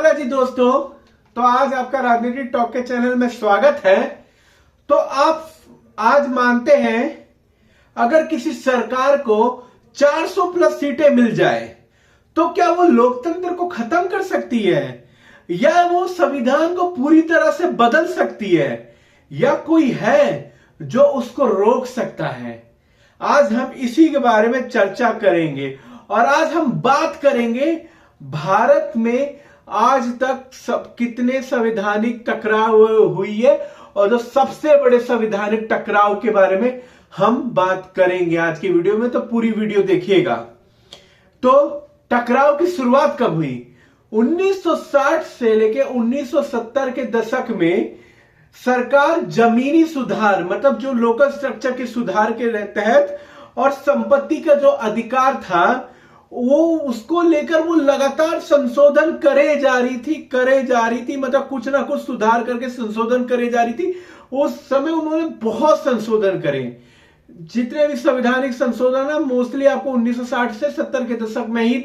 बोला जी दोस्तों। तो आज आपका राजनीति टॉक के चैनल में स्वागत है। तो आप आज मानते हैं अगर किसी सरकार को 400 प्लस सीटें मिल जाए तो क्या वो लोकतंत्र को खत्म कर सकती है, या वो संविधान को पूरी तरह से बदल सकती है, या कोई है जो उसको रोक सकता है? आज हम इसी के बारे में चर्चा करेंगे और आज हम बात करेंगे भारत में आज तक कितने संवैधानिक टकराव हुई है और जो सबसे बड़े संवैधानिक टकराव के बारे में हम बात करेंगे आज की वीडियो में। तो पूरी वीडियो देखिएगा। तो टकराव की शुरुआत कब हुई? 1960 से लेके 1970 के दशक में सरकार जमीनी सुधार मतलब जो लोकल स्ट्रक्चर के सुधार के तहत और संपत्ति का जो अधिकार था वो उसको लेकर वो लगातार संशोधन करे जा रही थी मतलब कुछ ना कुछ सुधार करके संशोधन करे जा रही थी। उस समय उन्होंने बहुत संशोधन करे। जितने भी संवैधानिक संशोधन है मोस्टली आपको 1960 से 70 के दशक में ही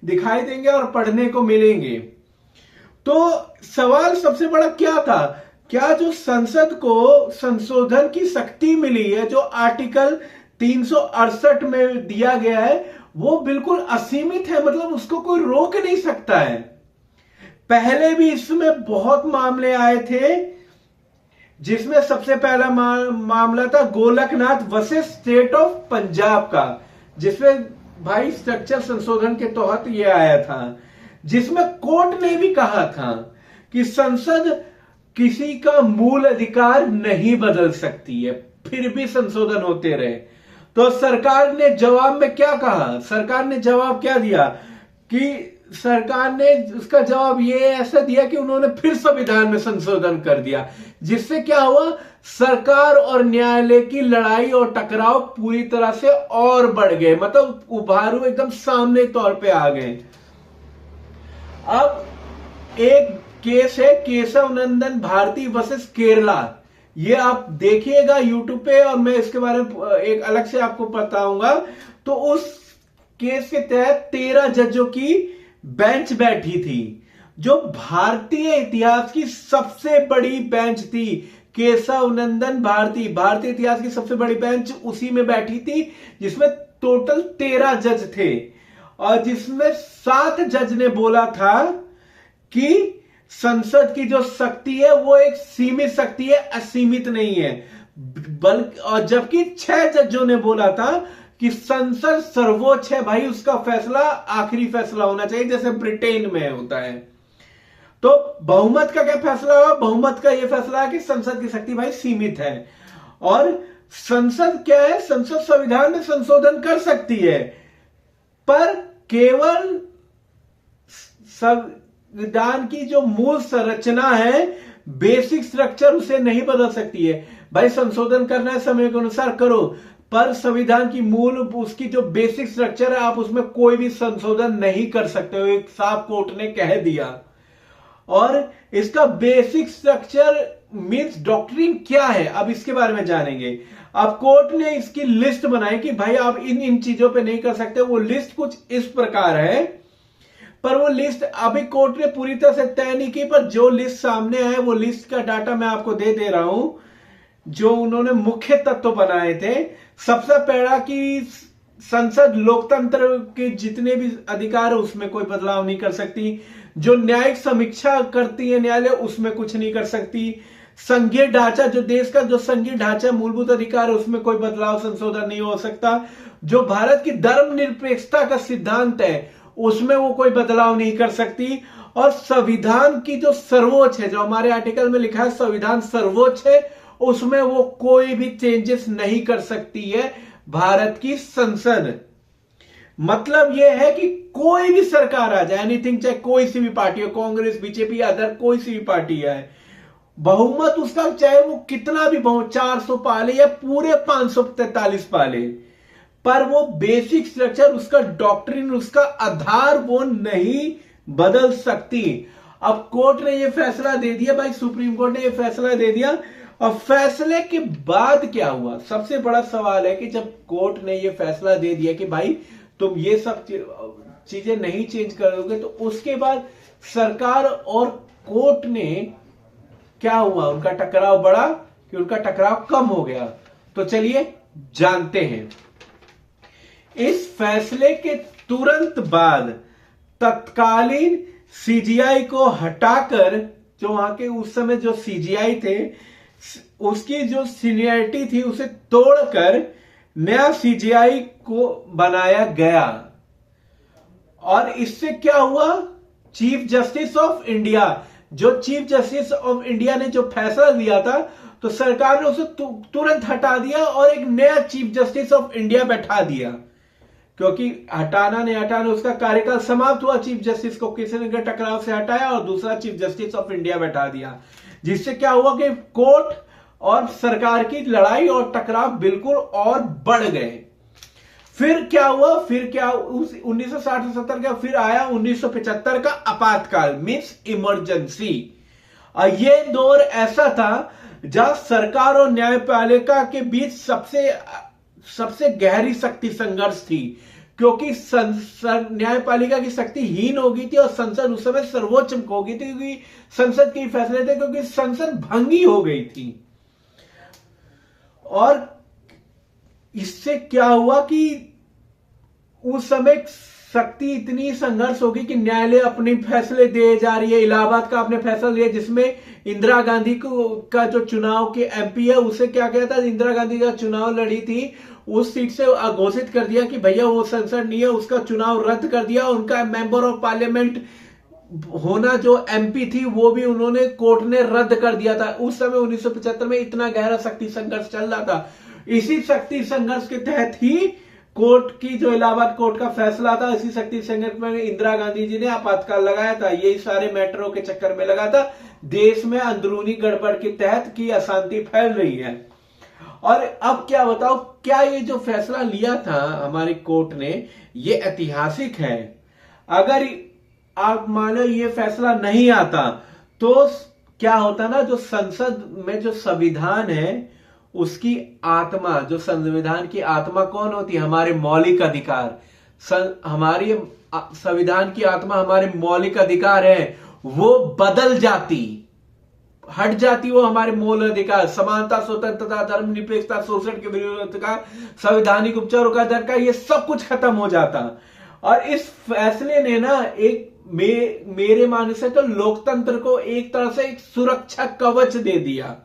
दिखाई देंगे और पढ़ने को मिलेंगे। तो सवाल सबसे बड़ा क्या था? क्या जो संसद को संशोधन की शक्ति मिली है, जो आर्टिकल 368 में दिया गया है, वो बिल्कुल असीमित है, मतलब उसको कोई रोक नहीं सकता है। पहले भी इसमें बहुत मामले आए थे, जिसमें सबसे पहला मामला था Golaknath versus state of Punjab का, जिसमें भाई स्ट्रक्चर संशोधन के तहत ये आया था, जिसमें कोर्ट ने भी कहा था कि संसद किसी का मूल अधिकार नहीं बदल सकती है, फिर भी संशोधन होते रहे। तो सरकार ने जवाब में क्या कहा? सरकार ने जवाब क्या दिया कि सरकार ने उसका जवाब ये ऐसा दिया कि उन्होंने फिर संविधान में संशोधन कर दिया, जिससे क्या हुआ? सरकार और न्यायालय की लड़ाई और टकराव पूरी तरह से और बढ़ गए, मतलब उभारू एकदम सामने तौर पे आ गए। अब एक केस है केशव नंदन भारती वर्सेस केरला, ये आप देखिएगा यूट्यूब पे और मैं इसके बारे में एक अलग से आपको बताऊंगा। तो उस केस के तहत 13 जजों की बेंच बैठी थी, जो भारतीय इतिहास की सबसे बड़ी बेंच थी। केशव नंदन भारतीय इतिहास की सबसे बड़ी बेंच उसी में बैठी थी, जिसमें टोटल 13 जज थे और जिसमें 7 जज ने बोला था कि संसद की जो शक्ति है वो एक सीमित शक्ति है, असीमित नहीं है। बल्कि और जबकि 6 जजों ने बोला था कि संसद सर्वोच्च है, भाई उसका फैसला आखिरी फैसला होना चाहिए, जैसे ब्रिटेन में होता है। तो बहुमत का क्या फैसला हुआ? बहुमत का यह फैसला है कि संसद की शक्ति भाई सीमित है और संसद क्या है? संसद संविधान में संशोधन कर सकती है, पर केवल संविधान की जो मूल संरचना है, बेसिक स्ट्रक्चर, उसे नहीं बदल सकती है। भाई संशोधन करना है समय के अनुसार करो, पर संविधान की मूल उसकी जो बेसिक स्ट्रक्चर है आप उसमें कोई भी संशोधन नहीं कर सकते हो, एक साफ कोर्ट ने कह दिया। और इसका बेसिक स्ट्रक्चर मींस डॉक्ट्रिन क्या है, अब इसके बारे में जानेंगे। अब कोर्ट ने इसकी लिस्ट बनाई कि भाई आप इन चीजों पे नहीं कर सकते। वो लिस्ट कुछ इस प्रकार है, पर वो लिस्ट अभी कोर्ट ने पूरी तरह से तय नहीं की, पर जो लिस्ट सामने है वो लिस्ट का डाटा मैं आपको दे रहा हूं, जो उन्होंने मुख्य तत्व बनाए थे। सबसे पहला कि संसद लोकतंत्र के जितने भी अधिकार है उसमें कोई बदलाव नहीं कर सकती। जो न्यायिक समीक्षा करती है न्यायालय, उसमें कुछ नहीं कर सकती। संघीय ढांचा, जो देश का जो संघीय ढांचा मूलभूत अधिकार है, उसमें कोई बदलाव संशोधन नहीं हो सकता। जो भारत की धर्मनिरपेक्षता का सिद्धांत है उसमें वो कोई बदलाव नहीं कर सकती। और संविधान की जो सर्वोच्च है, जो हमारे आर्टिकल में लिखा है संविधान सर्वोच्च है, उसमें वो कोई भी चेंजेस नहीं कर सकती है भारत की संसद। मतलब यह है कि कोई भी सरकार आ जाए, एनीथिंग, चाहे कोई सी भी पार्टी हो, कांग्रेस, बीजेपी, अदर कोई सी भी पार्टी आए, बहुमत उसका चाहे वो कितना भी बहुमत 400 पाले या पूरे 543 पाले, पर वो बेसिक स्ट्रक्चर, उसका डॉक्ट्रिन, उसका आधार वो नहीं बदल सकती। अब कोर्ट ने ये फैसला दे दिया, भाई सुप्रीम कोर्ट ने ये फैसला दे दिया। और फैसले के बाद क्या हुआ? सबसे बड़ा सवाल है कि जब कोर्ट ने ये फैसला दे दिया कि भाई तुम ये सब चीजें नहीं चेंज करोगे तो उसके बाद सरकार और कोर्ट ने क्या हुआ, उनका टकराव बढ़ा कि उनका टकराव कम हो गया। तो चलिए जानते हैं। इस फैसले के तुरंत बाद तत्कालीन सीजीआई को हटाकर, जो वहां के उस समय जो सीजीआई थे उसकी जो सीनियरिटी थी उसे तोड़कर नया सीजीआई को बनाया गया। और इससे क्या हुआ, चीफ जस्टिस ऑफ इंडिया, जो चीफ जस्टिस ऑफ इंडिया ने जो फैसला दिया था तो सरकार ने उसे तुरंत हटा दिया और एक नया चीफ जस्टिस ऑफ इंडिया बैठा दिया, क्योंकि हटाना नहीं हटाना उसका कार्यकाल समाप्त हुआ। चीफ जस्टिस को किसी ने टकराव से हटाया और दूसरा चीफ जस्टिस ऑफ इंडिया बैठा दिया, जिससे क्या हुआ कि कोर्ट और सरकार की लड़ाई और टकराव बिल्कुल और बढ़ गए। फिर क्या हुआ, फिर क्या उस 1960-70 का फिर आया 1975 का आपातकाल, मीन्स इमरजेंसी। और ये दौर ऐसा था जहां सरकार और न्यायपालिका के बीच सबसे गहरी शक्ति संघर्ष थी, क्योंकि न्यायपालिका की शक्ति हीन हो गई थी और संसद उस समय सर्वोच्च हो गई थी, क्योंकि संसद के फैसले थे, क्योंकि संसद भंगी हो गई थी। और इससे क्या हुआ कि उस समय शक्ति इतनी संघर्ष होगी कि न्यायालय अपने फैसले दे जा रही है। इलाहाबाद का आपने फैसला लिया जिसमें इंदिरा गांधी का जो चुनाव के एमपी है उसे क्या कहता है, इंदिरा गांधी का चुनाव लड़ी थी उस सीट से घोषित कर दिया कि भैया वो संसद नहीं है, उसका चुनाव रद्द कर दिया। उनका मेंबर ऑफ पार्लियामेंट होना जो एमपी थी वो भी उन्होंने कोर्ट ने रद्द कर दिया था। उस समय 1975 में इतना गहरा शक्ति संघर्ष चल रहा था। इसी शक्ति संघर्ष के तहत ही कोर्ट की जो इलाहाबाद कोर्ट का फैसला था, इसी शक्ति संघर्ष में इंदिरा गांधी जी ने आपातकाल लगाया था। यही सारे मैटरों के चक्कर में लगा था। देश में अंदरूनी गड़बड़ के तहत की अशांति फैल रही है। और अब क्या बताओ, क्या ये जो फैसला लिया था हमारी कोर्ट ने ये ऐतिहासिक है। अगर आप मानो ये फैसला नहीं आता तो क्या होता ना, जो संसद में जो संविधान है उसकी आत्मा, जो संविधान की आत्मा कौन होती है, हमारे मौलिक अधिकार। हमारी संविधान की आत्मा हमारे मौलिक अधिकार है, वो बदल जाती, हट जाती। वो हमारे मूल अधिकार, समानता, स्वतंत्रता, धर्मनिरपेक्षता, शोषण के विरोध का, संवैधानिक उपचारों का अधिकार, ये सब कुछ खत्म हो जाता। और इस फैसले ने ना एक मेरे मानने से तो लोकतंत्र को एक तरह से एक सुरक्षा कवच दे दिया।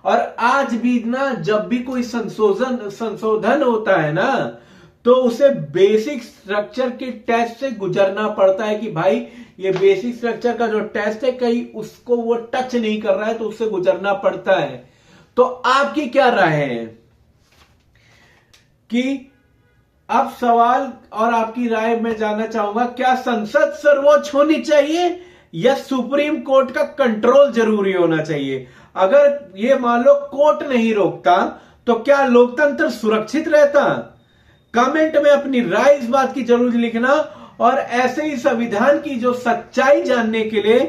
और आज भी ना जब भी कोई संशोधन होता है ना तो उसे बेसिक स्ट्रक्चर के टेस्ट से गुजरना पड़ता है कि भाई ये बेसिक स्ट्रक्चर का जो टेस्ट है कहीं उसको वो टच नहीं कर रहा है, तो उससे गुजरना पड़ता है। तो आपकी क्या राय है कि अब सवाल और आपकी राय मैं जानना चाहूंगा, क्या संसद सर्वोच्च होनी चाहिए या सुप्रीम कोर्ट का कंट्रोल जरूरी होना चाहिए? अगर ये मान लो कोर्ट नहीं रोकता तो क्या लोकतंत्र सुरक्षित रहता? कमेंट में अपनी राय इस बात की जरूर लिखना। और ऐसे ही संविधान की जो सच्चाई जानने के लिए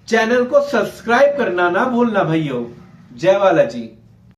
चैनल को सब्सक्राइब करना ना भूलना भाइयों। जय बालाजी।